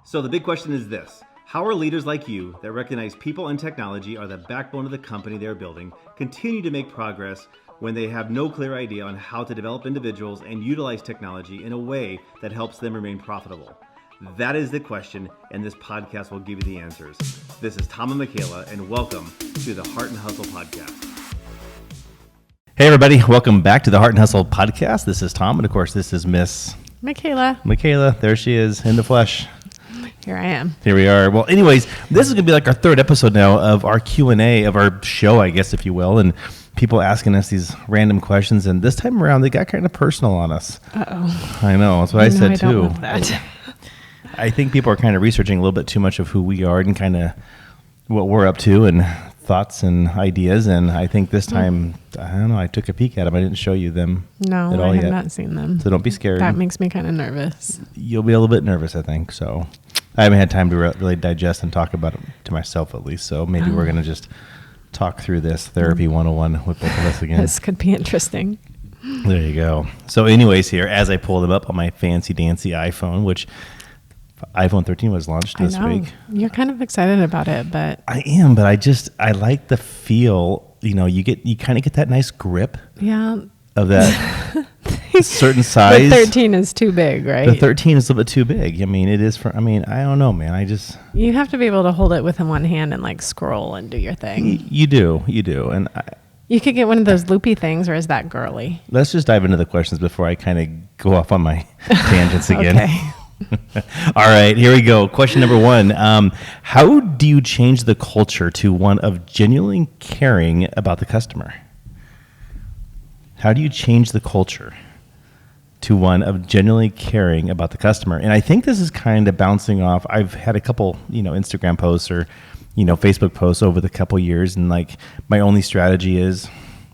So the big question is this: how are leaders like you that recognize people and technology are the backbone of the company they're building continue to make progress when they have no clear idea on how to develop individuals and utilize technology in a way that helps them remain profitable? That is the question, and this podcast will give you the answers. This is Tom and Michaela, and welcome to the Heart and Hustle Podcast. Hey everybody, welcome back to the Heart and Hustle Podcast. This is Tom, and of course this is Miss Michaela. Michaela, there she is in the flesh. Here I am. Here we are. Well, anyways, this is going to be like our third episode now of our Q&A, of our show, I guess, if you will, and people asking us these random questions, and this time around they got kind of personal on us. Uh-oh. I know, that's what I said too. Don't love that. I think people are kind of researching a little bit too much of who we are and kind of what we're up to and thoughts and ideas, and I think this time, I don't know, I took a peek at them. I didn't show you them No, at all I have yet. not seen them. So don't be scared. That makes me kind of nervous. You'll be a little bit nervous, I think. So I haven't had time to really digest and talk about it to myself, at least. So maybe we're going to just talk through this Therapy 101 with both of us again. This could be interesting. There you go. So anyways, here, as I pull them up on my fancy dancy iPhone, which iPhone 13 was launched this week. You're kind of excited about it, but I am, but I like the feel, you kind of get that nice grip yeah, of that certain size. the 13 is too big, right? The 13 is a little bit too big. I mean, it is I don't know, man. You have to be able to hold it with one hand and like scroll and do your thing. You do. And You could get one of those loopy things, or is that girly? let's just dive into the questions before I kind of go off on my tangents again. Okay. All right, here we go. Question number one. How do you change the culture to one of genuinely caring about the customer? How do you change the culture to one of genuinely caring about the customer? And I think this is kind of bouncing off. I've had a couple, Instagram posts or, Facebook posts over the couple years, and like my only strategy is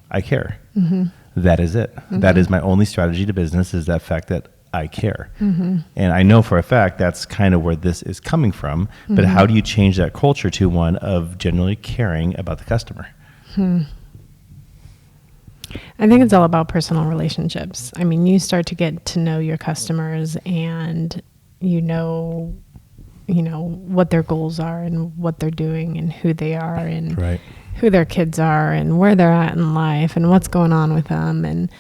I care. Mm-hmm. That is it. Mm-hmm. That is my only strategy to business, is that fact that I care. Mm-hmm. And I know for a fact that's kind of where this is coming from, but how do you change that culture to one of genuinely caring about the customer? I think it's all about personal relationships. I mean, you start to get to know your customers, and you know what their goals are and what they're doing and who they are and Right. who their kids are and where they're at in life and what's going on with them. And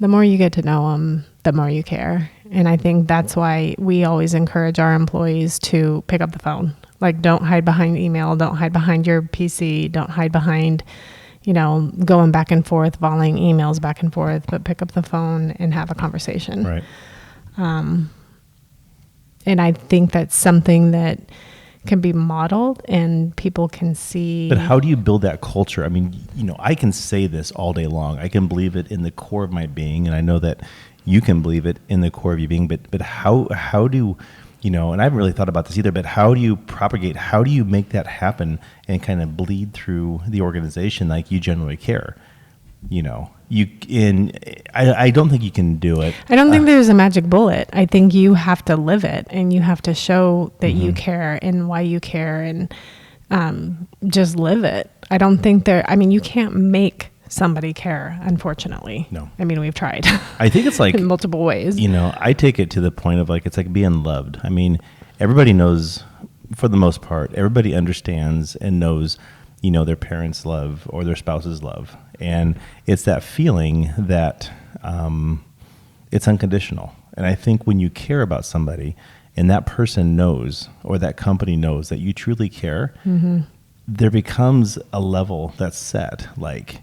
the more you get to know them, the more you care. And I think that's why we always encourage our employees to pick up the phone. Like, don't hide behind email, don't hide behind your PC, don't hide behind, going back and forth, volleying emails back and forth, but pick up the phone and have a conversation. Right. And I think that's something that can be modeled and people can see. But how do you build that culture? I mean, I can say this all day long. I can believe it in the core of my being, and I know that you can believe it in the core of your being. But how do, and I haven't really thought about this either, but how do you propagate, how do you make that happen and kind of bleed through the organization like you generally care? I don't think you can do it. I don't think there's a magic bullet. I think you have to live it, and you have to show that you care and why you care, and just live it. I don't think you can't make somebody care, unfortunately. No. I mean, we've tried. I think it's like in multiple ways. I take it to the point of like, it's like being loved. I mean, everybody knows, for the most part, everybody understands and knows, their parents' love or their spouse's love. And it's that feeling that it's unconditional. And I think when you care about somebody and that person knows, or that company knows that you truly care, there becomes a level that's set. Like,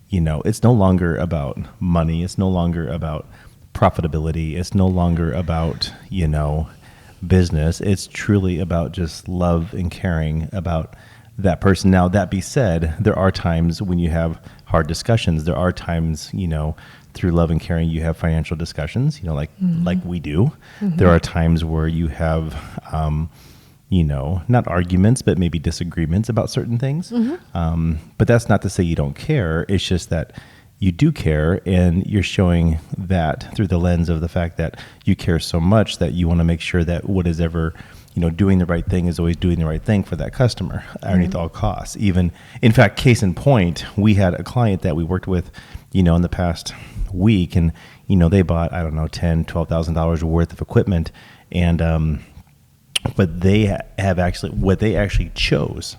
it's no longer about money. It's no longer about profitability. It's no longer about, business. It's truly about just love and caring about that person. Now, that be said, there are times when you have hard discussions. There are times, through love and caring, you have financial discussions, like we do. There are times where you have, not arguments, but maybe disagreements about certain things. But that's not to say you don't care. It's just that you do care, and you're showing that through the lens of the fact that you care so much that you want to make sure that what is ever doing the right thing is always doing the right thing for that customer underneath all costs. Even, in fact, case in point, we had a client that we worked with, in the past week, and, they bought, I don't know, $10,000, $12,000 worth of equipment. And but they have actually, what they actually chose,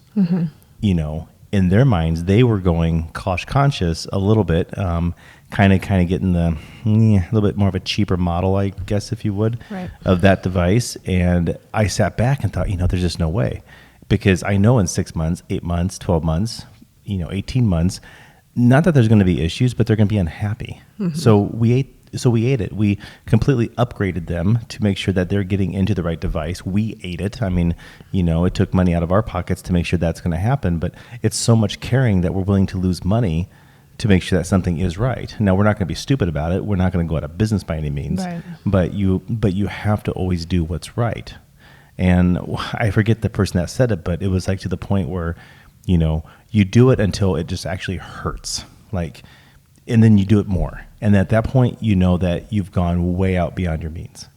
you know, in their minds, they were going cost conscious a little bit, kind of getting the a little bit more of a cheaper model, I guess, if you would, Right. of that device. And I sat back and thought, you know, there's just no way, because I know in 6 months, 8 months, 12 months, you know, 18 months, not that there's going to be issues, but they're going to be unhappy. So we ate it. We completely upgraded them to make sure that they're getting into the right device. We ate it. I mean, you know, it took money out of our pockets to make sure that's going to happen, but it's so much caring that we're willing to lose money to make sure that something is right. Now, we're not going to be stupid about it. We're not going to go out of business by any means, Right. but you have to always do what's right. And I forget the person that said it, but it was like to the point where, you know, you do it until it just actually hurts. Like, and then you do it more. And at that point, you know that you've gone way out beyond your means.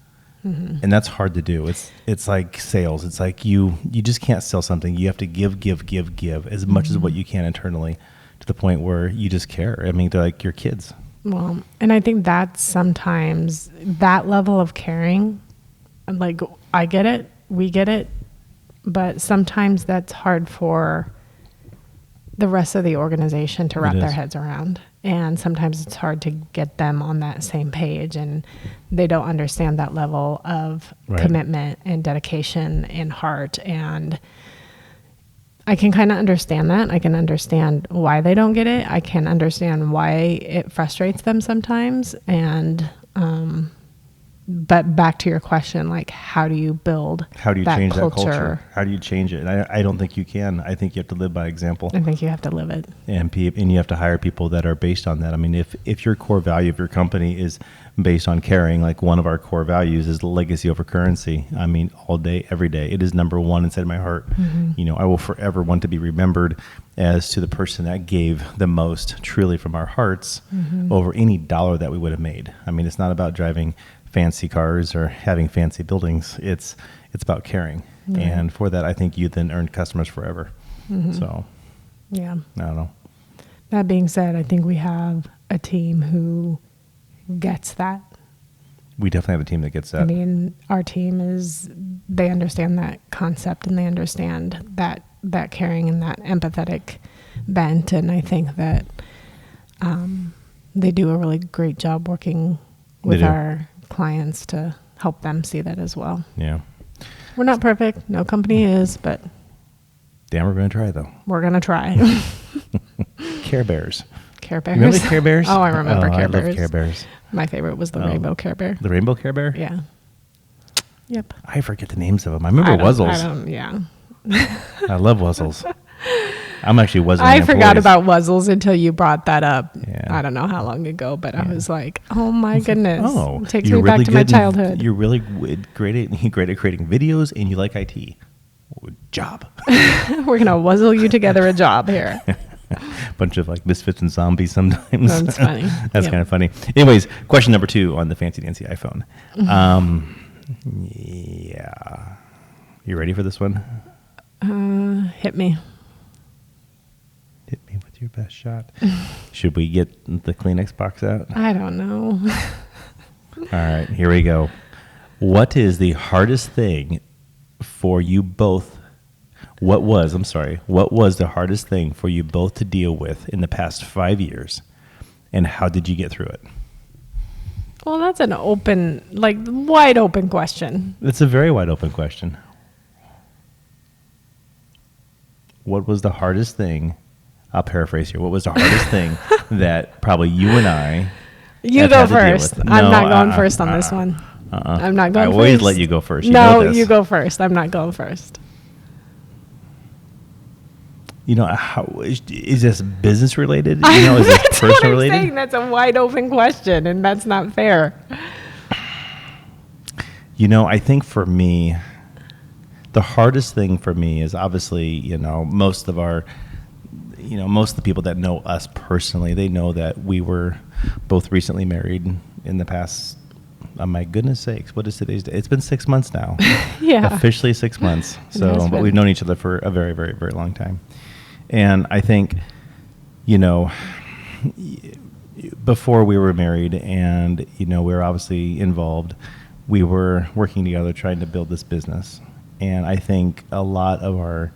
And that's hard to do. It's like sales. It's like you just can't sell something. You have to give as much as what you can internally, to the point where you just care. I mean, they're like your kids. Well, and I think that's sometimes that level of caring, like, I get it, we get it, but sometimes that's hard for the rest of the organization to wrap It their is. heads around. And sometimes it's hard to get them on that same page, and they don't understand that level of Right. commitment and dedication and heart. And I can kind of understand that. I can understand why they don't get it. I can understand why it frustrates them sometimes. And, but back to your question, like, how do you build How do you that change culture? that culture? How do you change it? And I don't think you can. I think you have to live by example. I think you have to live it. And you have to hire people that are based on that. I mean, if your core value of your company is based on caring, like one of our core values is legacy over currency. I mean, all day, every day, it is number one inside my heart. You know, I will forever want to be remembered as to the person that gave the most, truly from our hearts, over any dollar that we would have made. I mean, it's not about driving fancy cars or having fancy buildings. It's about caring. And for that, I think you then earn customers forever. So, Yeah. I don't know. That being said, I think we have a team who gets that. We definitely have a team that gets that. I mean, our team they understand that concept, and they understand that caring and that empathetic bent. And I think that they do a really great job working with our clients to help them see that as well. Yeah. We're not perfect. No company is, but Damn, we're going to try, though. we're going to try. Care Bears. Care Bears. Remember Care Bears? Oh, I remember Care I Bears. love Care Bears. My favorite was the Oh. Rainbow Care Bear. The Rainbow Care Bear? Yeah. Yep. I forget the names of them. I remember I Wuzzles. don't, yeah. I love Wuzzles. I'm actually Wuzzling I forgot employees. about Wuzzles until you brought that up. Yeah. I don't know how long ago, but I was like, oh my goodness. Oh, It takes you're me back really to my good in- childhood. You're really great at creating videos, and you like IT. Job. We're going to wuzzle you together a job here. Bunch of like misfits and zombies sometimes. That's funny. That's Yep. kind of funny. Anyways, question number 2 on the fancy dancy iPhone. Yeah. You ready for this one? Hit me. Hit me with your best shot. Should we get the Kleenex box out? I don't know. All right, here we go. What is the hardest thing for you both? What was the hardest thing for you both to deal with in the past 5 years? And how did you get through it? Well, that's an open, like, wide open question. It's a very wide open question. What was the hardest thing? I'll paraphrase here. What was the hardest thing that probably you and I You have go had to deal first. with? I'm No, not going first on this one. I'm not going I first. always let you go first. You no, know this. you go first. I'm not going first. You know, how is this business related? You know, is this That's what personal I'm related? saying. That's a wide open question, and that's not fair. You know, I think for me, the hardest thing for me is obviously, you know, most of the people that know us personally, they know that we were both recently married in the past, oh my goodness sakes, what is today's day? It's been 6 months now. Yeah. Officially 6 months. It So, has but been. we've known each other for a very, very, very long time. And I think, you know, before we were married and, you know, we were obviously involved, we were working together trying to build this business. And I think a lot of our,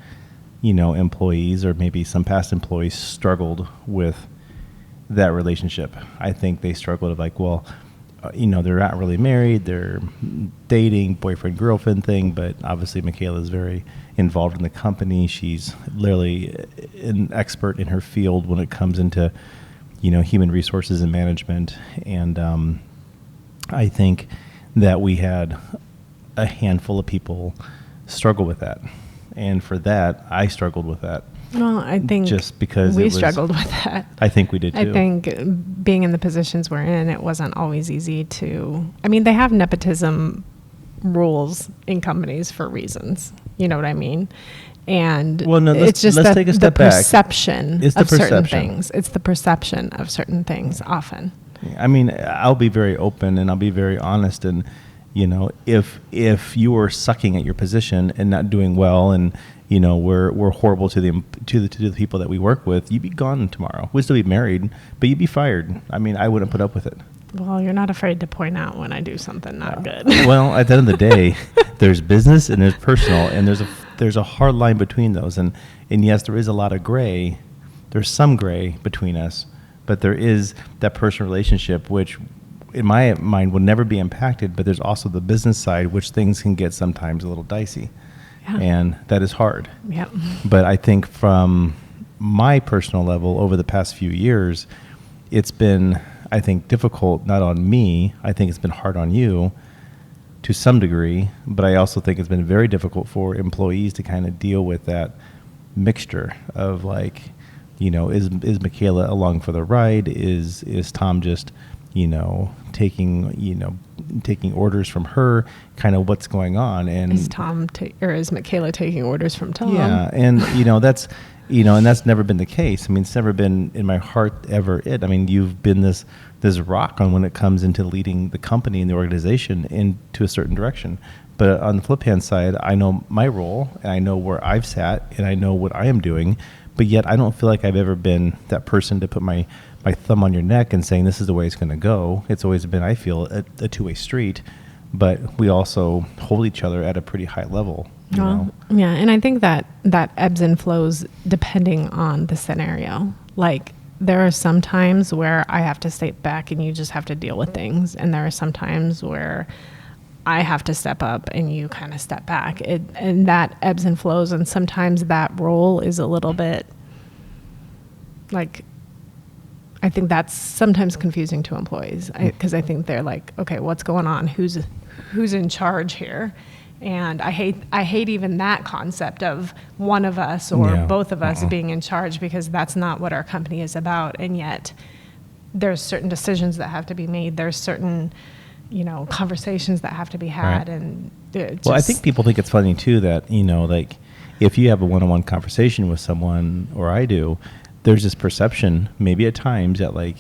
employees, or maybe some past employees, struggled with that relationship. I think they struggled with like, well, they're not really married, they're dating, boyfriend, girlfriend thing, but obviously Michaela is very involved in the company. She's literally an expert in her field when it comes into, human resources and management. And I think that we had a handful of people struggle with that. And for that, I struggled with that. Well, I think just because we struggled with that. I think we did too. I think being in the positions we're in, it wasn't always easy to. I mean, they have nepotism rules in companies for reasons. You know what I mean? And it's just let's take a step back. Perception it's the of perception. certain things. It's the perception of certain things often. I mean, I'll be very open and I'll be very honest. And if you were sucking at your position and not doing well, and we're horrible to the people that we work with, you'd be gone tomorrow. We'd still be married, but you'd be fired. I mean, I wouldn't put up with it. Well, you're not afraid to point out when I do something not good. Well, at the end of the day, there's business and there's personal, and there's a hard line between those. And yes, there is a lot of gray. There's some gray between us, but there is that personal relationship, which in my mind will never be impacted. But there's also the business side, which things can get sometimes a little dicey. Yeah. And that is hard. Yeah. But I think from my personal level over the past few years, it's been, I think, difficult, not on me. I think it's been hard on you to some degree, but I also think it's been very difficult for employees to kind of deal with that mixture of like, is Michaela along for the ride? Is Tom just, taking orders from her, kind of what's going on? And is Michaela taking orders from Tom? Yeah. And, that's, and that's never been the case. I mean, it's never been in my heart ever it. I mean, you've been this rock on when it comes into leading the company and the organization into a certain direction. But on the flip hand side, I know my role and I know where I've sat and I know what I am doing, but yet I don't feel like I've ever been that person to put my thumb on your neck and saying this is the way it's going to go. It's always been, I feel, a two-way street, but we also hold each other at a pretty high level. Yeah, and I think that ebbs and flows depending on the scenario. Like, there are some times where I have to step back and you just have to deal with things, and there are some times where I have to step up and you kind of step back. And that ebbs and flows, and sometimes that role is a little bit like, I think that's sometimes confusing to employees, because I think they're like, okay, what's going on? Who's in charge here? And I hate even that concept of one of us or both of us being in charge, because that's not what our company is about. And yet there's certain decisions that have to be made. There's certain, conversations that have to be had. Right. And well, I think people think it's funny too that, like if you have a one-on-one conversation with someone, or I do, there's this perception maybe at times that like,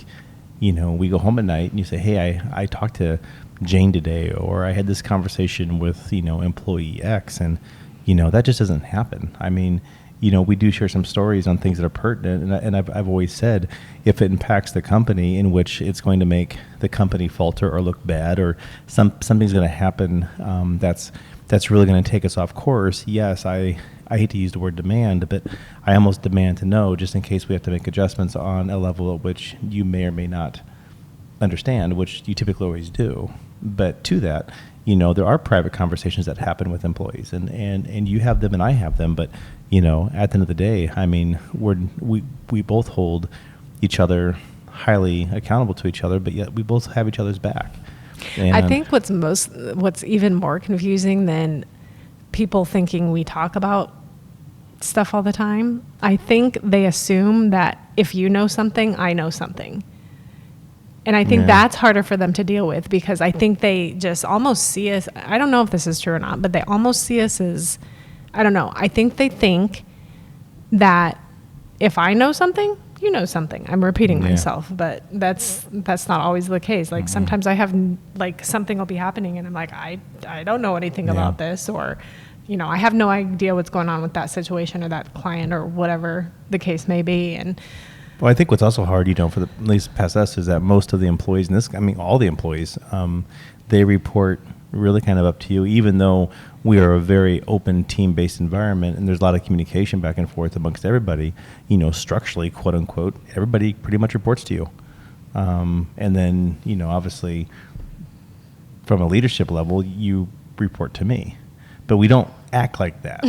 we go home at night and you say, hey, I talked to Jane today, or I had this conversation with, employee X, and, that just doesn't happen. I mean, we do share some stories on things that are pertinent, and I've always said, if it impacts the company in which it's going to make the company falter or look bad, or something's going to happen that's really going to take us off course, yes, I hate to use the word demand, but I almost demand to know, just in case we have to make adjustments on a level at which you may or may not understand, which you typically always do. But to that, there are private conversations that happen with employees, and you have them and I have them. But, at the end of the day, I mean, we both hold each other highly accountable to each other, but yet we both have each other's back. And I think what's even more confusing than people thinking we talk about stuff all the time, I think they assume that if you know something, I know something. And I think that's harder for them to deal with, because I think they just almost see us, I don't know if this is true or not, but they almost see us as, I don't know, I think they think that if I know something, you know something. I'm repeating myself, but that's not always the case. Like sometimes I have, like, something will be happening and I'm like, I don't know anything about this, or, I have no idea what's going on with that situation or that client or whatever the case may be. And well, I think what's also hard, for at least past us, is that most of the employees all the employees, they report really kind of up to you, even though we are a very open team-based environment and there's a lot of communication back and forth amongst everybody, structurally, quote unquote, everybody pretty much reports to you. And then, obviously from a leadership level, you report to me, but we don't act like that.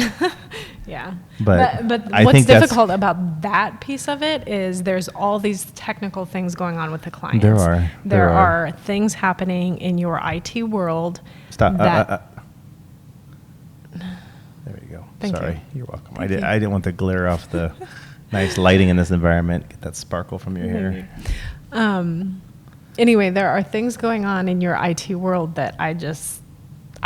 Yeah. But what's think difficult about that piece of it is there's all these technical things going on with the clients. There are things happening in your IT world. Stop. That There you go. Thank Sorry. you. You're welcome. I didn't want the glare off the nice lighting in this environment. Get that sparkle from your hair. Anyway, there are things going on in your IT world that I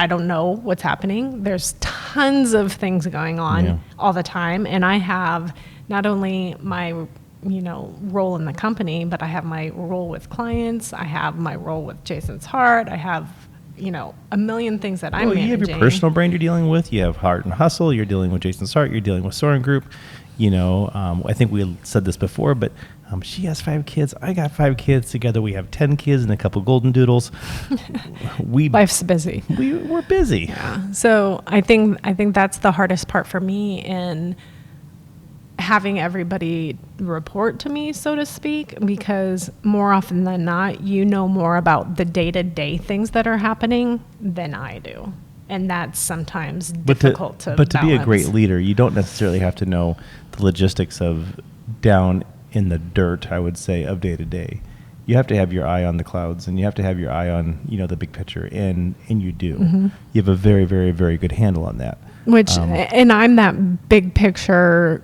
don't know what's happening. There's tons of things going on all the time. And I have not only my, role in the company, but I have my role with clients. I have my role with Jason's Heart. I have, a million things that I'm managing. You have your personal brand you're dealing with. You have Heart and Hustle. You're dealing with Jason's Heart. You're dealing with Soaring Group. I think we said this before, but she has 5 kids. I got 5 kids. Together we have 10 kids and a couple golden doodles. Life's busy. We're busy. Yeah. So I think that's the hardest part for me in having everybody report to me, so to speak, because more often than not, more about the day-to-day things that are happening than I do. And that's sometimes difficult to But to be a balance. great leader, you don't necessarily have to know the logistics of down in the dirt, I would say, of day to day. You have to have your eye on the clouds, and you have to have your eye on, the big picture, and you do. Mm-hmm. You have a very, very, very good handle on that. And I'm that big picture,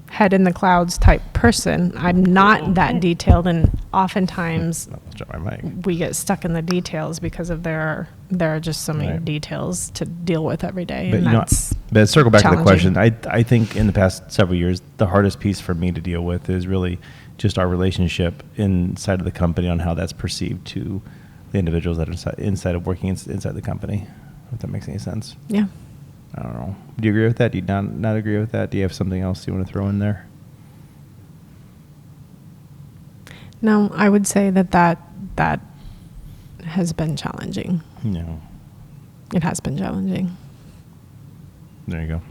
head in the clouds type person. I'm not that detailed, and oftentimes we get stuck in the details because of there are just so many details to deal with every day. But circle back to the question. I think in the past several years, the hardest piece for me to deal with is really just our relationship inside of the company on how that's perceived to the individuals that are inside of working inside the company. If that makes any sense. Yeah. I don't know. Do you agree with that? Do you not agree with that? Do you have something else you want to throw in there? No, I would say that has been challenging. No. It has been challenging. There you go.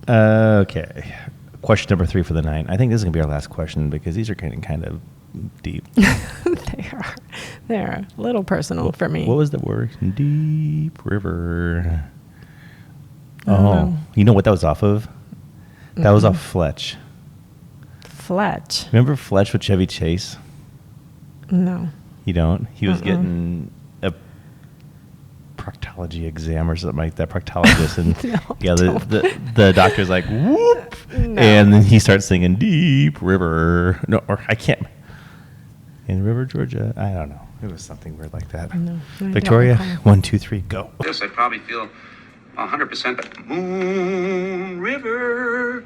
Okay. Question number 3 for the night. I think this is going to be our last question because these are getting kind of deep. They're a little personal for me. What was the word? Deep river. Oh, you know what that was off of? That was off Fletch. Fletch. Remember Fletch with Chevy Chase? No. You don't? He was getting a proctology exam or something like that, proctologist, and the doctor's like, whoop, and then he starts singing Deep River. No, or I can't. In River, Georgia. I don't know. It was something weird like that. No, Victoria, 1, 2, 3, go. This, I probably feel 100%, but Moon River.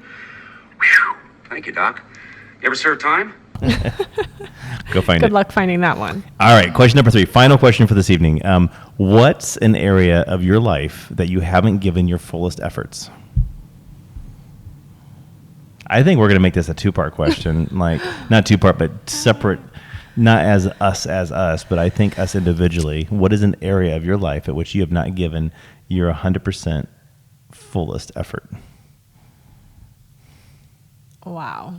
Whew. Thank you, Doc. You ever serve time? Go find it. Good luck finding that one. All right, question number 3. Final question for this evening. What's an area of your life that you haven't given your fullest efforts? I think we're going to make this a 2-part question. Like, not 2-part, but separate. Not as us, but I think us individually. What is an area of your life at which you have not given your 100% fullest effort? Wow.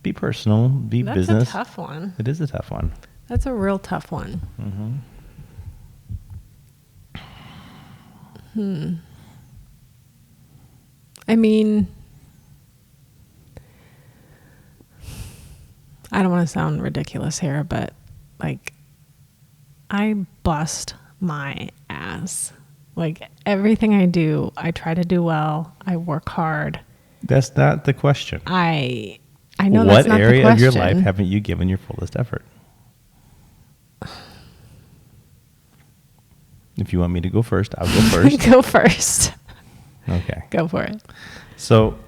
Be personal, be business. That's a tough one. It is a tough one. That's a real tough one. Mm-hmm. I mean, I don't want to sound ridiculous here, but like, I bust my ass. Like, everything I do, I try to do well. I work hard. That's not the question. I know that's not the question. What area of your life haven't you given your fullest effort? If you want me to go first, I'll go first. Go first. Okay. Go for it. So,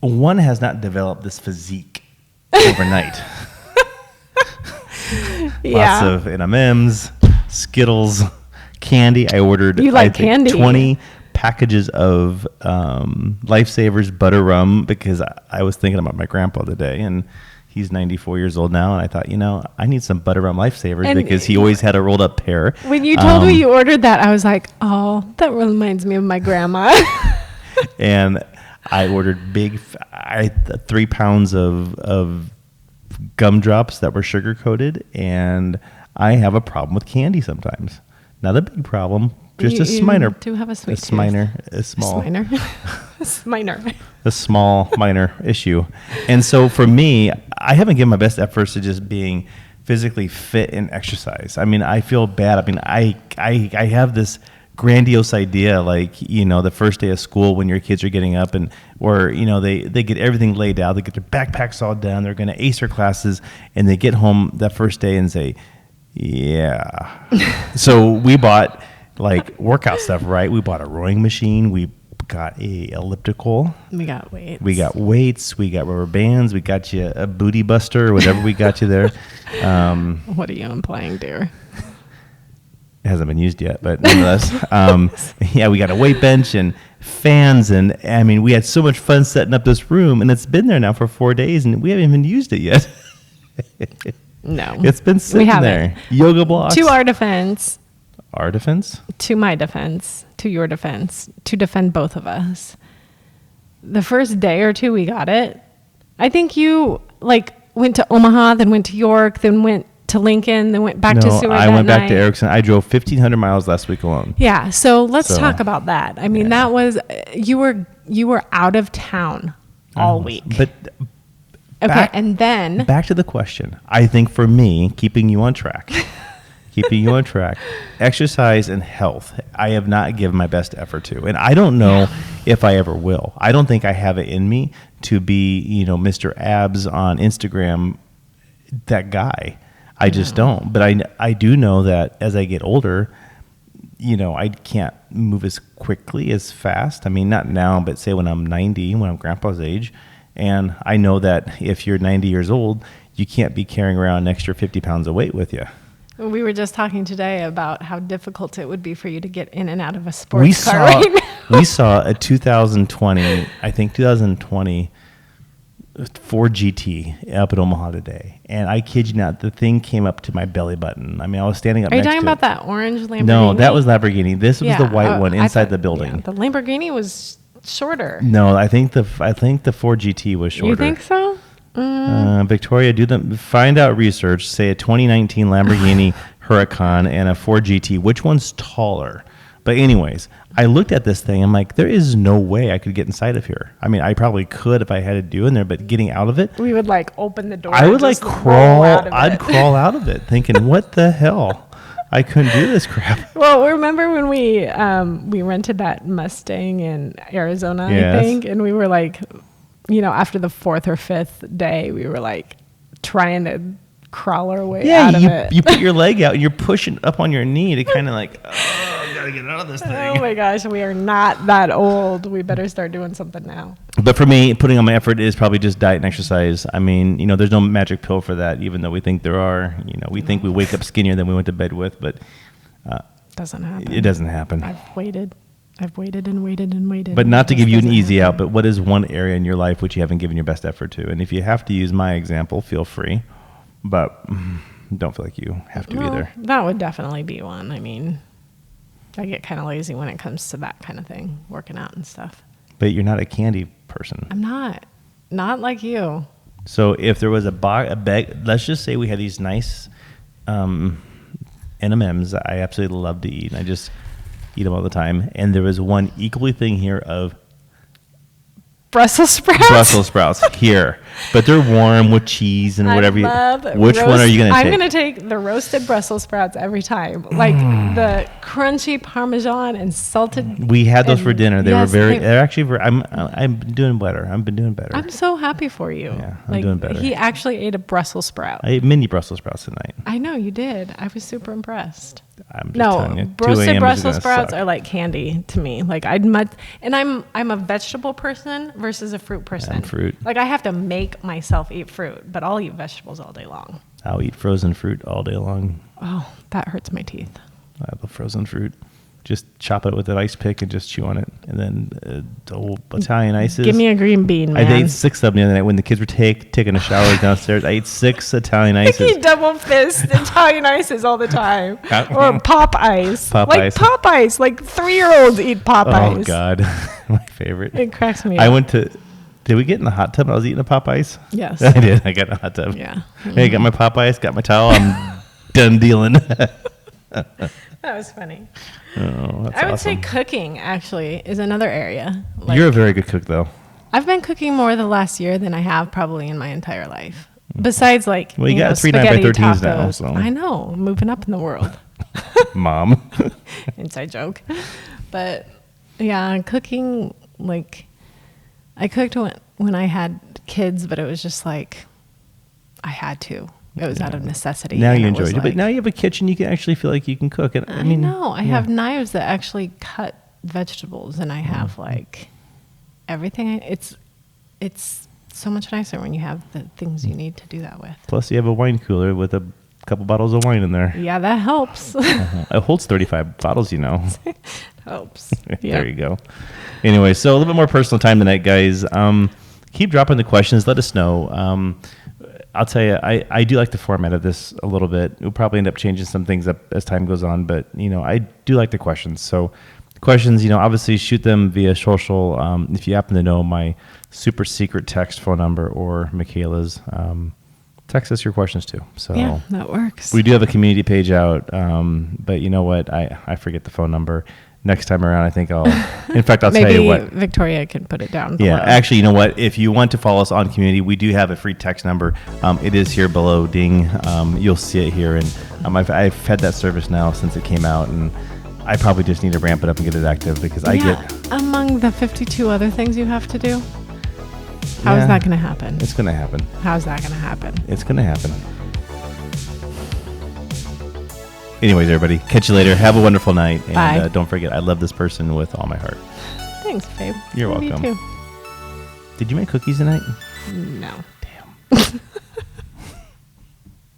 one has not developed this physique overnight. Lots of M&Ms, Skittles, candy. I ordered candy. 20 packages of Lifesavers butter rum because I was thinking about my grandpa today, and he's 94 years old now, and I thought, I need some butter rum Lifesavers And because he always had a rolled up pear. When you told me you ordered that, I was like, oh, that reminds me of my grandma. And I ordered 3 pounds of gumdrops that were sugar coated, and I have a problem with candy sometimes. Not a big problem, just a minor. Do have a sweet tooth. A small, a small minor issue. And so for me, I haven't given my best efforts to just being physically fit and exercise. I mean, I feel bad. I mean, I have this grandiose idea, like, the first day of school when your kids are getting up or they get everything laid out, they get their backpacks all done, they're going to ace their classes, and they get home that first day and say, yeah. So we bought like workout stuff, right? We bought a rowing machine, we got a elliptical, we got weights, we got rubber bands, we got you a booty buster or whatever we got you there. What are you implying, dear? It hasn't been used yet, but nonetheless, we got a weight bench and fans, and I mean, we had so much fun setting up this room, and it's been there now for 4 days, and we haven't even used it yet. No, it's been sitting there. Yoga blocks. To our defense. Our defense? To my defense. To your defense. To defend both of us. The first day or two we got it, I think you went to Omaha, then went to York, then went to Lincoln, then went back to Seward. I went back to Erickson. I drove 1,500 miles last week alone. Yeah, so let's talk about that. I mean, that was you were out of town all week. But and then back to the question. I think for me, keeping you on track, exercise and health, I have not given my best effort to, and I don't know if I ever will. I don't think I have it in me to be, Mr. Abs on Instagram, that guy. I just don't. But I do know that as I get older, I can't move as quickly, as fast. I mean, not now, but say when I'm 90, when I'm grandpa's age. And I know that if you're 90 years old, you can't be carrying around an extra 50 pounds of weight with you. We were just talking today about how difficult it would be for you to get in and out of a sports car right now. We saw a 2020 Ford GT up at Omaha today, and I kid you not, the thing came up to my belly button. I mean, I was standing up. Are you next talking to about that orange Lamborghini? No, that was Lamborghini. This was the white one inside the building. Yeah, the Lamborghini was shorter. No, I think the Ford GT was shorter. You think so? Victoria, find out research. Say a 2019 Lamborghini Huracan and a Ford GT. Which one's taller? But anyways, I looked at this thing. I'm like, there is no way I could get inside of here. I mean, I probably could if I had to do in there, but getting out of it, we would open the door. I would crawl. I'd crawl out of it, thinking, what the hell? I couldn't do this crap. Well, remember when we rented that Mustang in Arizona, I think, and we were after the 4th or 5th day, we were trying to crawl our way out of it. You put your leg out and you're pushing up on your knee to kind of gotta get out of this thing. Oh my gosh, we are not that old. We better start doing something now. But for me, putting on my effort is probably just diet and exercise. I mean, there's no magic pill for that, even though we think there are. We think we wake up skinnier than we went to bed with, but doesn't happen. It doesn't happen. I've waited and waited and waited. But not to give you an easy out, but what is one area in your life which you haven't given your best effort to? And if you have to use my example, feel free. But don't feel like you have to either. That would definitely be one. I mean, I get kind of lazy when it comes to that kind of thing, working out and stuff. But you're not a candy person. I'm not like you. So if there was a bag, let's just say we had these nice M&Ms that I absolutely love to eat, and I just eat them all the time. And there was one equally thing here of Brussels sprouts here, but they're warm with cheese and whatever. Which one are you going to take? I'm going to take the roasted Brussels sprouts every time, the crunchy Parmesan and salted. We had those for dinner. They're actually. I'm doing better. I've been doing better. I'm so happy for you. Yeah, I'm doing better. He actually ate a Brussels sprout. I ate mini Brussels sprouts tonight. I know you did. I was super impressed. I'm just telling you, roasted Brussels sprouts are like candy to me. I'm a vegetable person versus a fruit person. I'm fruit. I have to make myself eat fruit, but I'll eat vegetables all day long. I'll eat frozen fruit all day long. Oh, that hurts my teeth. I love frozen fruit. Just chop it with an ice pick and just chew on it. And then the old Italian ices. Give me a green bean, man. I ate 6 of them the other night when the kids were taking a shower downstairs. I ate 6 Italian I ices. eat double fist Italian ices all the time. Or pop ice. Pop like ice. pop ice. Like 3-year-olds eat pop ice. Oh, God. My favorite. It cracks me I up. went to... Did we get in the hot tub? I was eating a pop ice. Yes. I did. I got in a hot tub. Yeah. Hey, I got my pop ice, got my towel. I'm done dealing. That was funny. Oh, that's I would awesome. say cooking, actually, is another area. Like, You're a very good cook, though. I've been cooking more the last year than I have probably in my entire life. Besides, like, Well, you got know, 3 9x13s spaghetti now, tacos. so. I know, moving up in the world. Mom. Inside joke. But yeah, cooking, like, I cooked when I had kids, but it was just like I had to. It was out of necessity. Now and you it enjoy was it. like, but now you have a kitchen, you can actually feel like you can cook. And I know. I have knives that actually cut vegetables, and I have like everything. It's so much nicer when you have the things you need to do that with. Plus, you have a wine cooler with a couple bottles of wine in there. Yeah, that helps. It holds 35 bottles, you know. Helps. There you go. Anyway, so a little bit more personal time tonight, guys. Keep dropping the questions. Let us know. I'll tell you, I do like the format of this a little bit. We'll probably end up changing some things up as time goes on, but, you know, I do like the questions. So questions, you know, obviously shoot them via social. If you happen to know my super secret text phone number or Michaela's, text us your questions too. So Yeah, that works. we do have a community page out, but you know what? I forget the phone number. Next time around, I think I'll tell Maybe you what. Victoria can put it down Yeah, below. actually, you know what? If you want to follow us on community, we do have a free text number. It is here below, ding. You'll see it here. And I've had that service now since it came out, and I probably just need to ramp it up and get it active because I get... Among the 52 other things you have to do, how is Yeah. that going to happen? It's going to happen. How's that going to happen? It's going to happen. Anyways, everybody, catch you later. Have a wonderful night. And Bye. Don't forget, I love this person with all my heart. Thanks, babe. You're Love you welcome. too. Did you make cookies tonight? No. Damn.